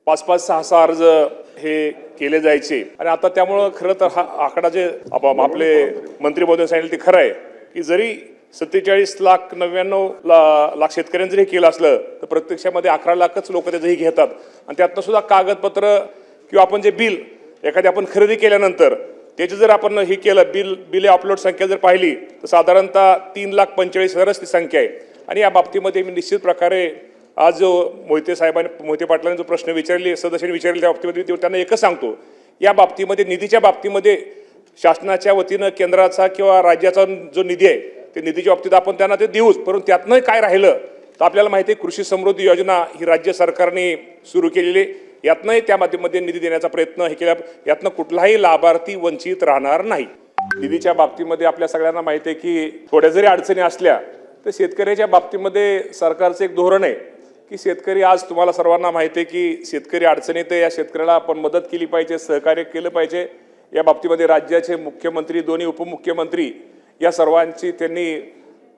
5-5, 6-6 अर्ज हे केले जायचे आणि आता त्यामुळे खरं तर हा आकडा जे आपले मंत्री महोदय सांगितले ते खरं आहे की जरी 47,99,00,000 शेतकऱ्यांनी जरी केलं असलं तर प्रत्यक्षामध्ये 11 लाखच लोक त्याचंही घेतात आणि त्यातनं सुद्धा कागदपत्र किंवा आपण जे बिल एखादी आपण खरेदी केल्यानंतर त्याची जर आपण हे केलं बिल अपलोड संख्या जर पाहिली तर साधारणतः 3,45,000 ती संख्या आहे आणि या बाबतीमध्ये मी निश्चित प्रकारे आज जो मोहिते पाटलांनी जो प्रश्न विचारले सदस्यांनी विचारले त्या बाबतीमध्ये त्यांना एकच सांगतो या बाबतीमध्ये निधीच्या बाबतीमध्ये शासनाच्या वतीनं केंद्राचा किंवा राज्याचा जो निधी आहे ते निधीच्या बाबतीत आपण त्यांना ते देऊच परंतु त्यातनं काय राहिलं तर आपल्याला माहिती आहे कृषी समृद्धी योजना ही राज्य सरकारने सुरू केलेली यातनंही त्या माध्यमामध्ये निधी देण्याचा प्रयत्न हे केला यातनं कुठलाही लाभार्थी वंचित राहणार नाही। निधीच्या बाबतीमध्ये आपल्या सगळ्यांना माहिती आहे की थोड्या जरी अडचणी असल्या तर शेतकऱ्याच्या बाबतीमध्ये सरकारचं एक धोरण आहे की शेतकरी आज तुम्हाला सर्वांना माहिती आहे की शेतकरी अडचणीत या शेतकऱ्याला आपण मदत केली पाहिजे सहकार्य केलं पाहिजे। या बाबतीमध्ये राज्याचे मुख्यमंत्री दोन्ही उपमुख्यमंत्री या सर्वांची त्यांनी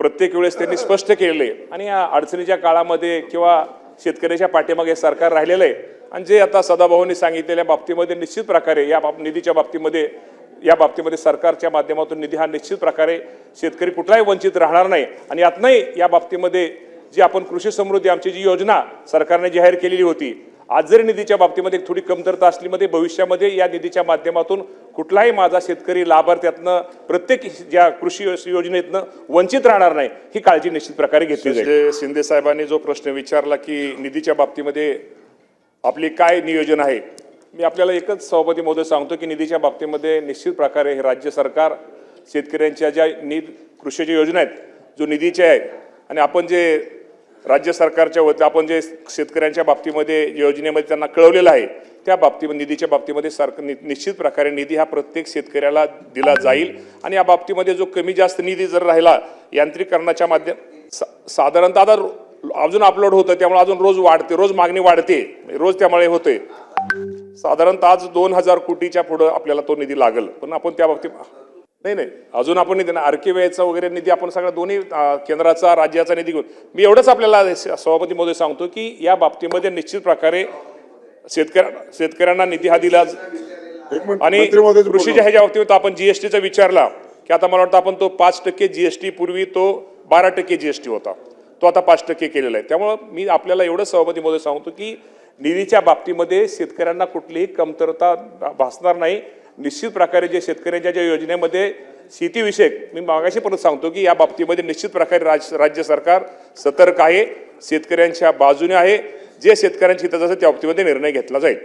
प्रत्येक वेळेस त्यांनी स्पष्ट केलेले आणि या अडचणीच्या काळामध्ये किंवा शेतकऱ्याच्या पाठीमागे सरकार राहिलेलं आहे आणि जे आता सदाभाऊंनी सांगितलेल्या बाबतीमध्ये निश्चित प्रकारे या निधीच्या बाबतीमध्ये सरकारच्या माध्यमातून निधी हा निश्चित प्रकारे शेतकरी कुठलाही वंचित राहणार नाही आणि यातनंही या बाबतीमध्ये जी आपण कृषी समृद्धी आमची जी योजना सरकारने जाहीर केलेली होती आज जरी निधीच्या बाबतीमध्ये थोडी कमतरता असलीमध्ये भविष्यामध्ये या निधीच्या माध्यमातून कुठलाही माझा शेतकरी लाभार्थ्यातनं प्रत्येक ज्या कृषी योजनेतनं वंचित राहणार नाही ही काळजी निश्चित प्रकारे घेतली जाईल। शिंदे साहेबांनी जो प्रश्न विचारला की निधीच्या बाबतीमध्ये आपली काय नियोजन आहे मी आपल्याला एकच सभापती महोदय सांगतो की निधीच्या बाबतीमध्ये निश्चित प्रकारे हे राज्य सरकार शेतकऱ्यांच्या ज्या कृषीच्या योजना आहेत जो निधीच्या आहे आणि आपण जे राज्य सरकारच्या वतीने आपण जे शेतकऱ्यांच्या बाबतीमध्ये योजनेमध्ये त्यांना कळवलेलं आहे त्या बाबतीमध्ये निधीच्या बाबतीमध्ये निश्चित प्रकारे निधी हा प्रत्येक शेतकऱ्याला दिला जाईल आणि या बाबतीमध्ये जो कमी जास्त निधी जर राहिला यांत्रिकरणाच्या साधारणतः आता अजून अपलोड होतं त्यामुळे अजून रोज मागणी वाढते रोज त्यामुळे होते साधारणतः आज 2,000 कोटीच्या पुढे आपल्याला तो निधी लागेल पण आपण त्या बाबतीत नाही अजून आपण निधी आरकेव्याचा वगैरे निधी आपण सगळ्या दोन्ही केंद्राचा राज्याचा निधी घेऊन मी एवढंच आपल्याला सभापती महोदय सांगतो की या बाबतीमध्ये निश्चित प्रकारे शेतकऱ्यांना निधी हा दिला आणि कृषीच्या ह्याच्या बाबतीत आपण जीएसटीचा विचारला की आता मला वाटतं आपण तो 5% जीएसटी पूर्वी तो 12% जीएसटी होता तो आता 5% केलेला आहे त्यामुळे मी आपल्याला एवढं सभापती महोदय सांगतो की निधीच्या बाबतीमध्ये शेतकऱ्यांना कुठलीही कमतरता भासणार नाही। निश्चित प्रकारे जे शेतकऱ्यांच्या ज्या योजनेमध्ये शेतीविषयक मी मागाशी परत सांगतो की या बाबतीमध्ये निश्चित प्रकारे राज्य सरकार सतर्क आहे शेतकऱ्यांच्या बाजूने आहे जे शेतकऱ्यांच्या हिताचं त्या बाबतीमध्ये निर्णय घेतला जाईल।